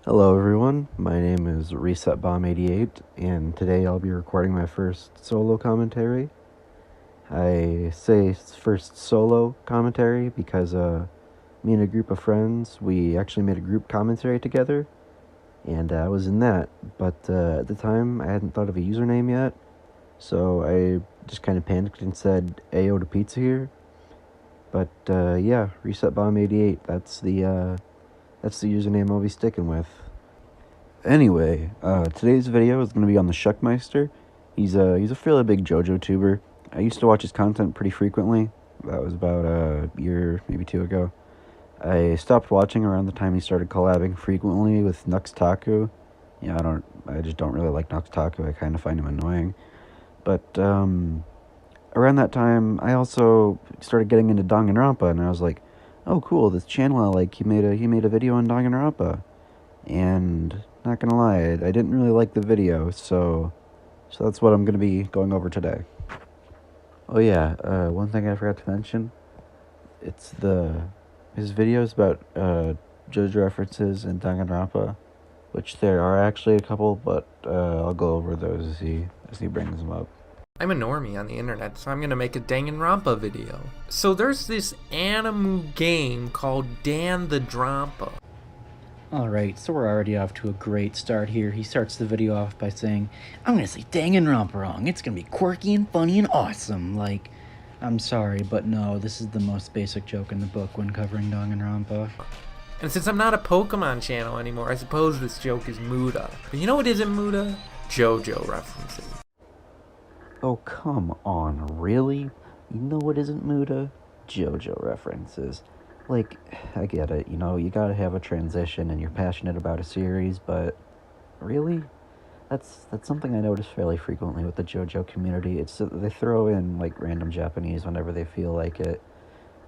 Hello everyone, my name is ResetBomb88, and today I'll be recording my first solo commentary. I say first solo commentary because me and a group of friends, we actually made a group commentary together, and I was in that, but at the time I hadn't thought of a username yet, so I just kind of panicked and said Ayo to pizza here. But yeah, ResetBomb88, that's the username I'll be sticking with. Anyway, today's video is going to be on the Shuckmeister. He's a fairly big JoJo tuber. I used to watch his content pretty frequently. That was about a year, maybe two ago. I stopped watching around the time he started collabing frequently with Nuxtaku. Yeah, I just don't really like Nuxtaku. I kind of find him annoying. But around that time, I also started getting into Danganronpa, and I was like, oh cool, this channel I like. He made a video on Danganronpa. And not gonna lie, I didn't really like the video, so that's what I'm gonna be going over today. Oh yeah, one thing I forgot to mention, it's his videos about JoJo references and Danganronpa, which there are actually a couple, but I'll go over those as he brings them up. I'm a normie on the internet, so I'm gonna make a Danganronpa video. So there's this anime game called Dan the Drampa. Alright, so we're already off to a great start here. He starts the video off by saying, I'm gonna say Danganronpa wrong. It's gonna be quirky and funny and awesome. Like, I'm sorry, but no, this is the most basic joke in the book when covering Danganronpa. And since I'm not a Pokemon channel anymore, I suppose this joke is Muda. But you know what isn't Muda? JoJo references. Oh come on, really? You know what isn't Muda? JoJo references. Like, I get it, you gotta have a transition and you're passionate about a series, but really? That's something I notice fairly frequently with the JoJo community. It's they throw in, like, random Japanese whenever they feel like it.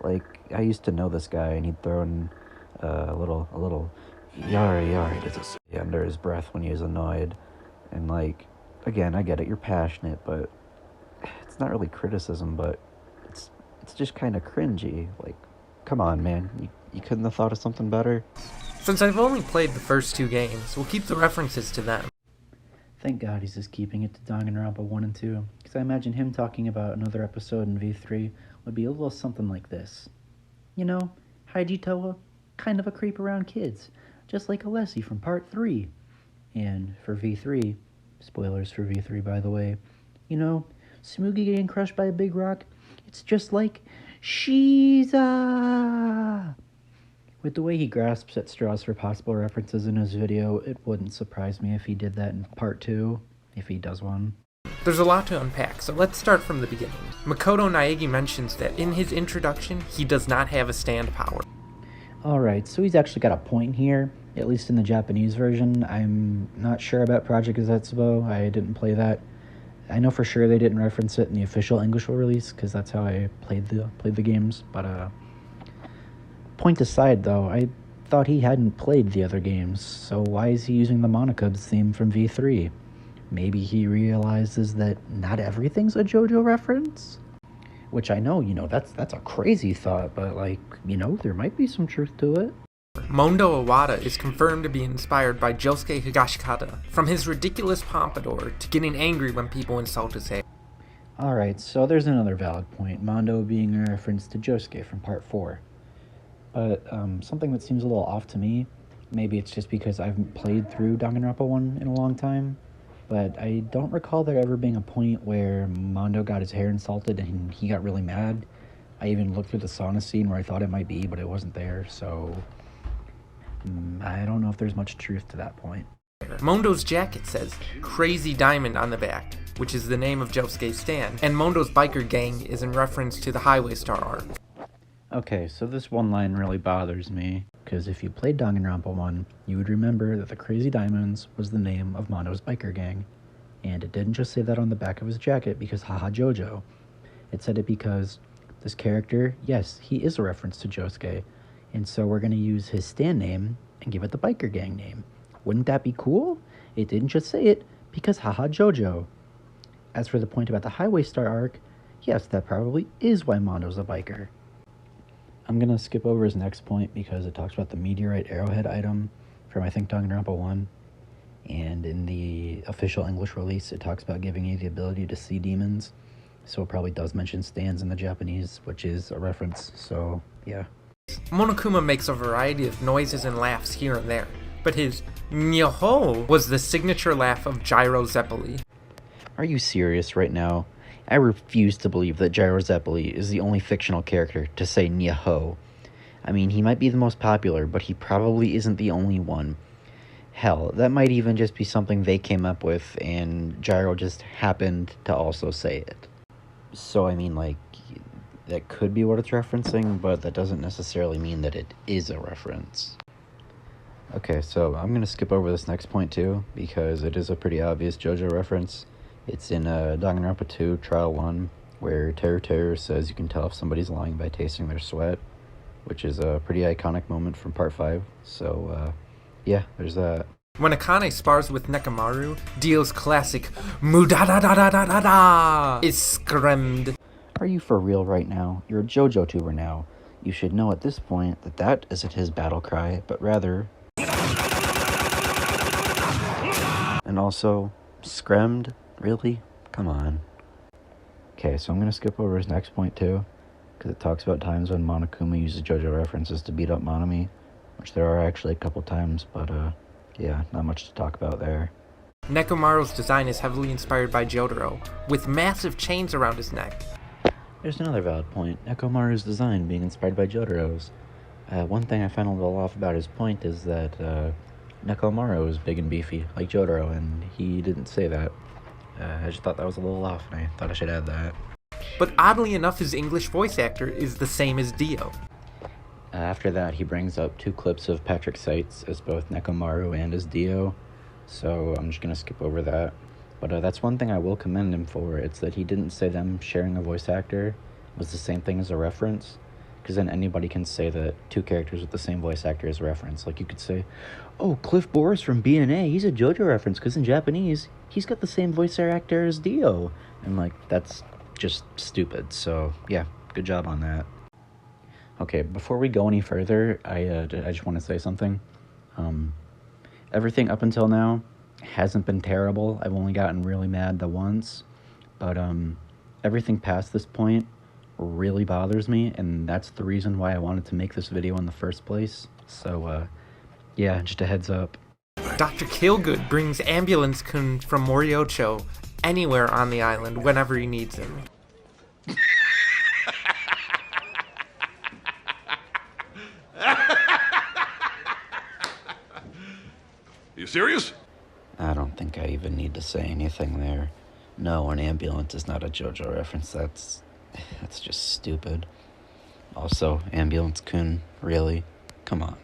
Like, I used to know this guy, and he'd throw in a little yari yari under his breath when he was annoyed. And, like, again, I get it, you're passionate, but it's not really criticism, but it's just kind of cringy. Like, come on, man. You couldn't have thought of something better? Since I've only played the first two games, we'll keep the references to them. Thank God he's just keeping it to Danganronpa 1 and 2, because I imagine him talking about another episode in V3 would be a little something like this. You know, Haiji Toa, kind of a creep around kids, just like Alessi from Part 3. And for V3, spoilers for V3 by the way, you know, Smoogie getting crushed by a big rock, it's just like Shiza! With the way he grasps at straws for possible references in his video, it wouldn't surprise me if he did that in part 2, if he does one. There's a lot to unpack, so let's start from the beginning. Makoto Naegi mentions that in his introduction, he does not have a stand power. Alright, so he's actually got a point here, at least in the Japanese version. I'm not sure about Project Zetsubo, I didn't play that. I know for sure they didn't reference it in the official English release, because that's how I played the games, but point aside though, I thought he hadn't played the other games, so why is he using the Monokubs theme from V3? Maybe he realizes that not everything's a JoJo reference? Which I know, that's a crazy thought, but there might be some truth to it. Mondo Iwata is confirmed to be inspired by Josuke Higashikata, from his ridiculous pompadour to getting angry when people insult his hair. Alright, so there's another valid point, Mondo being a reference to Josuke from Part 4. But something that seems a little off to me, maybe it's just because I haven't played through Danganronpa 1 in a long time, but I don't recall there ever being a point where Mondo got his hair insulted and he got really mad. I even looked through the sauna scene where I thought it might be, but it wasn't there, so I don't know if there's much truth to that point. Mondo's jacket says Crazy Diamond on the back, which is the name of Josuke's stand, and Mondo's biker gang is in reference to the Highway Star arc. Okay, so this one line really bothers me, because if you played Danganronpa 1, you would remember that the Crazy Diamonds was the name of Mondo's biker gang. And it didn't just say that on the back of his jacket because haha JoJo. It said it because this character, yes, he is a reference to Josuke, and so we're going to use his stand name and give it the biker gang name. Wouldn't that be cool? It didn't just say it because haha JoJo. As for the point about the Highway Star arc, yes, that probably is why Mondo's a biker. I'm going to skip over his next point because it talks about the meteorite arrowhead item, from, I think, Danganronpa 1. And in the official English release, it talks about giving you the ability to see demons. So it probably does mention stands in the Japanese, which is a reference. So, yeah. Monokuma makes a variety of noises and laughs here and there, but his Nyoho was the signature laugh of Gyro Zeppeli. Are you serious right now? I refuse to believe that Gyro Zeppeli is the only fictional character to say Nyoho. I mean, he might be the most popular, but he probably isn't the only one. Hell, that might even just be something they came up with, and Gyro just happened to also say it. So, I mean, like, that could be what it's referencing, but that doesn't necessarily mean that it is a reference. Okay, so I'm going to skip over this next point, too, because it is a pretty obvious JoJo reference. It's in Danganronpa 2, Trial 1, where Teru says you can tell if somebody's lying by tasting their sweat, which is a pretty iconic moment from Part 5, so, yeah, there's that. When Akane spars with Nekomaru, Dio's classic "Mu-da-da-da-da-da-da" is screamed. Are you for real right now? You're a JoJo tuber now. You should know at this point that that isn't his battle cry, but rather... And also, screamed? Really? Come on. Okay, so I'm going to skip over his next point too, because it talks about times when Monokuma uses JoJo references to beat up Monami, which there are actually a couple times, but yeah, not much to talk about there. Nekomaru's design is heavily inspired by Jotaro, with massive chains around his neck. There's another valid point, Nekomaru's design being inspired by Jotaro's. One thing I found a little off about his point is that Nekomaru is big and beefy, like Jotaro, and he didn't say that. I just thought that was a little off, and I thought I should add that. But oddly enough, his English voice actor is the same as Dio. After that, he brings up 2 clips of Patrick Seitz as both Nekomaru and as Dio, so I'm just going to skip over that. But that's one thing I will commend him for. It's that he didn't say them sharing a voice actor was the same thing as a reference, because then anybody can say that 2 characters with the same voice actor is a reference. Like, you could say, oh, Cliff Boris from BNA, he's a JoJo reference, because in Japanese, he's got the same voice actor as Dio. And, like, that's just stupid. So, yeah, good job on that. Okay, before we go any further, I just want to say something. Everything up until now hasn't been terrible. I've only gotten really mad the once. But everything past this point really bothers me, and that's the reason why I wanted to make this video in the first place. So, yeah, just a heads up. Dr. Killgood brings Ambulance-kun from Moriocho anywhere on the island whenever he needs him. You serious? I don't think I even need to say anything there. No, an ambulance is not a JoJo reference. That's just stupid. Also, Ambulance-kun, really? Come on.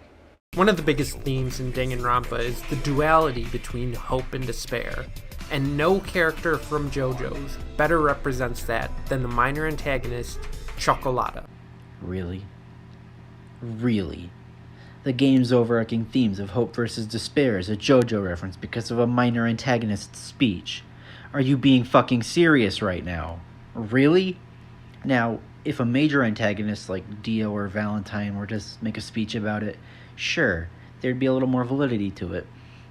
One of the biggest themes in Danganronpa is the duality between hope and despair, and no character from JoJo's better represents that than the minor antagonist, Chocolata. Really? Really? The game's overarching themes of hope versus despair is a JoJo reference because of a minor antagonist's speech. Are you being fucking serious right now? Really? Now, if a major antagonist like Dio or Valentine were to make a speech about it, sure, there'd be a little more validity to it.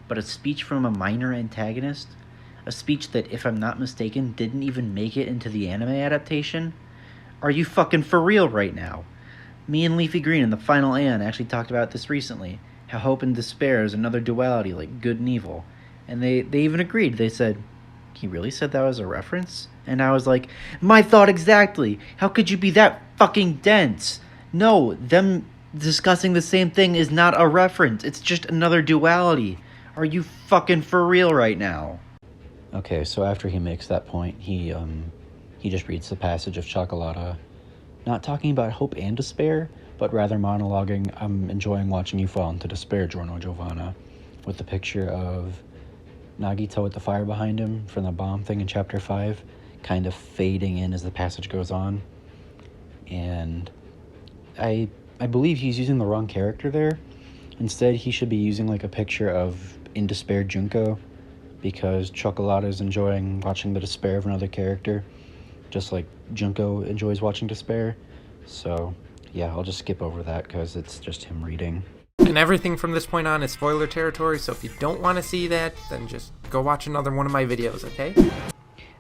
But a speech from a minor antagonist? A speech that, if I'm not mistaken, didn't even make it into the anime adaptation? Are you fucking for real right now? Me and Leafy Green in the final Aeon actually talked about this recently, how hope and despair is another duality like good and evil. And they even agreed. They said, he really said that was a reference? And I was like, my thought exactly! How could you be that fucking dense? No, them discussing the same thing is not a reference. It's just another duality. Are you fucking for real right now? Okay, so after he makes that point, he just reads the passage of Chocolata, not talking about hope and despair, but rather monologuing, I'm enjoying watching you fall into despair, Giorno Giovanna, with the picture of Nagito with the fire behind him from the bomb thing in Chapter 5, kind of fading in as the passage goes on. And I believe he's using the wrong character there. Instead, he should be using like a picture of in despair Junko, because Chocolata is enjoying watching the despair of another character, just like Junko enjoys watching despair. So, yeah, I'll just skip over that because it's just him reading. And everything from this point on is spoiler territory, so if you don't want to see that, then just go watch another one of my videos, okay?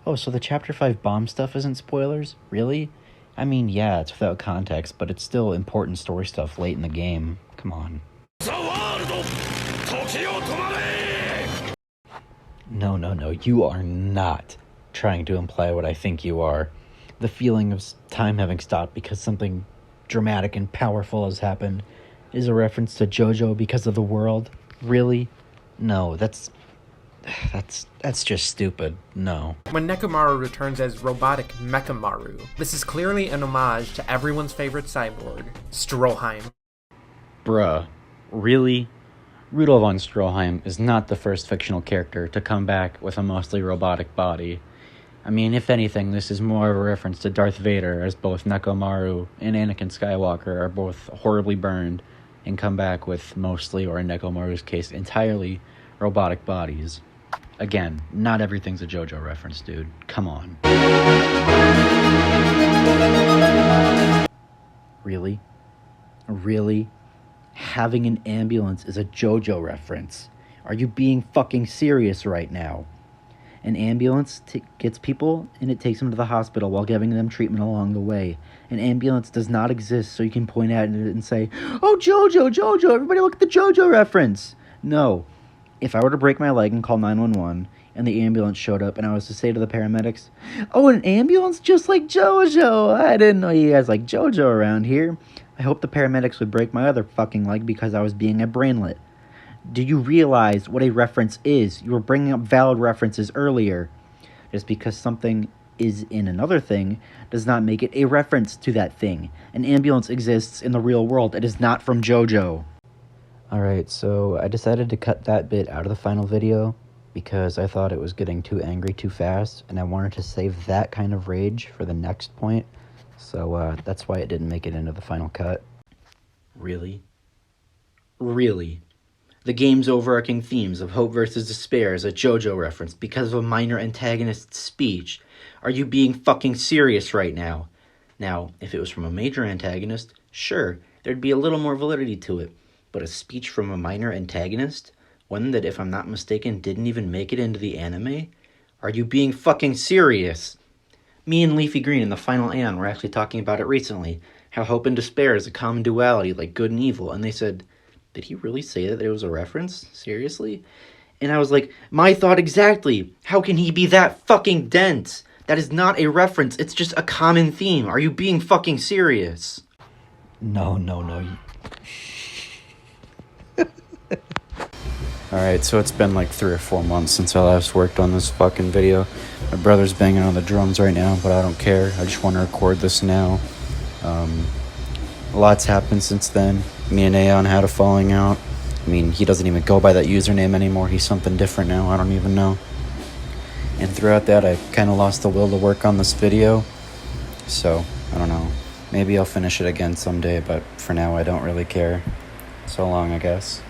Oh, so the Chapter 5 bomb stuff isn't spoilers? Really? I mean, yeah, it's without context, but it's still important story stuff late in the game. Come on. No, you are not trying to imply what I think you are. The feeling of time having stopped because something dramatic and powerful has happened is a reference to JoJo because of the world? Really? No, that's just stupid. No. When Nekomaru returns as robotic Mechamaru, this is clearly an homage to everyone's favorite cyborg, Stroheim. Bruh. Really? Rudolf von Stroheim is not the first fictional character to come back with a mostly robotic body. I mean, if anything, this is more of a reference to Darth Vader, as both Nekomaru and Anakin Skywalker are both horribly burned and come back with mostly, or in Nekomaru's case, entirely robotic bodies. Again, not everything's a JoJo reference, dude. Come on. Really? Really? Having an ambulance is a JoJo reference. Are you being fucking serious right now? An ambulance gets people and it takes them to the hospital while giving them treatment along the way. An ambulance does not exist so you can point at it and say, "Oh, JoJo, everybody look at the JoJo reference." No. If I were to break my leg and call 911 and the ambulance showed up and I was to say to the paramedics, "Oh, an ambulance just like JoJo. I didn't know you guys like JoJo around here." I hope the paramedics would break my other fucking leg because I was being a brainlet. Do you realize what a reference is? You were bringing up valid references earlier. Just because something is in another thing does not make it a reference to that thing. An ambulance exists in the real world. It is not from JoJo. Alright, so I decided to cut that bit out of the final video because I thought it was getting too angry too fast, and I wanted to save that kind of rage for the next point. So that's why it didn't make it into the final cut. Really? Really? The game's overarching themes of hope versus despair is a JoJo reference because of a minor antagonist's speech. Are you being fucking serious right now? Now, if it was from a major antagonist, sure, there'd be a little more validity to it. But a speech from a minor antagonist? One that, if I'm not mistaken, didn't even make it into the anime? Are you being fucking serious? Me and Leafy Green in the final Aeon were actually talking about it recently, how hope and despair is a common duality like good and evil, and they said, did he really say that it was a reference? Seriously? And I was like, my thought exactly. How can he be that fucking dense? That is not a reference. It's just a common theme. Are you being fucking serious? No. Alright, so it's been like 3 or 4 months since I last worked on this fucking video. My brother's banging on the drums right now, but I don't care. I just want to record this now. A lot's happened since then. Me and Aeon had a falling out. I mean, he doesn't even go by that username anymore. He's something different now. I don't even know. And throughout that, I kind of lost the will to work on this video. So, I don't know. Maybe I'll finish it again someday, but for now, I don't really care. So long, I guess.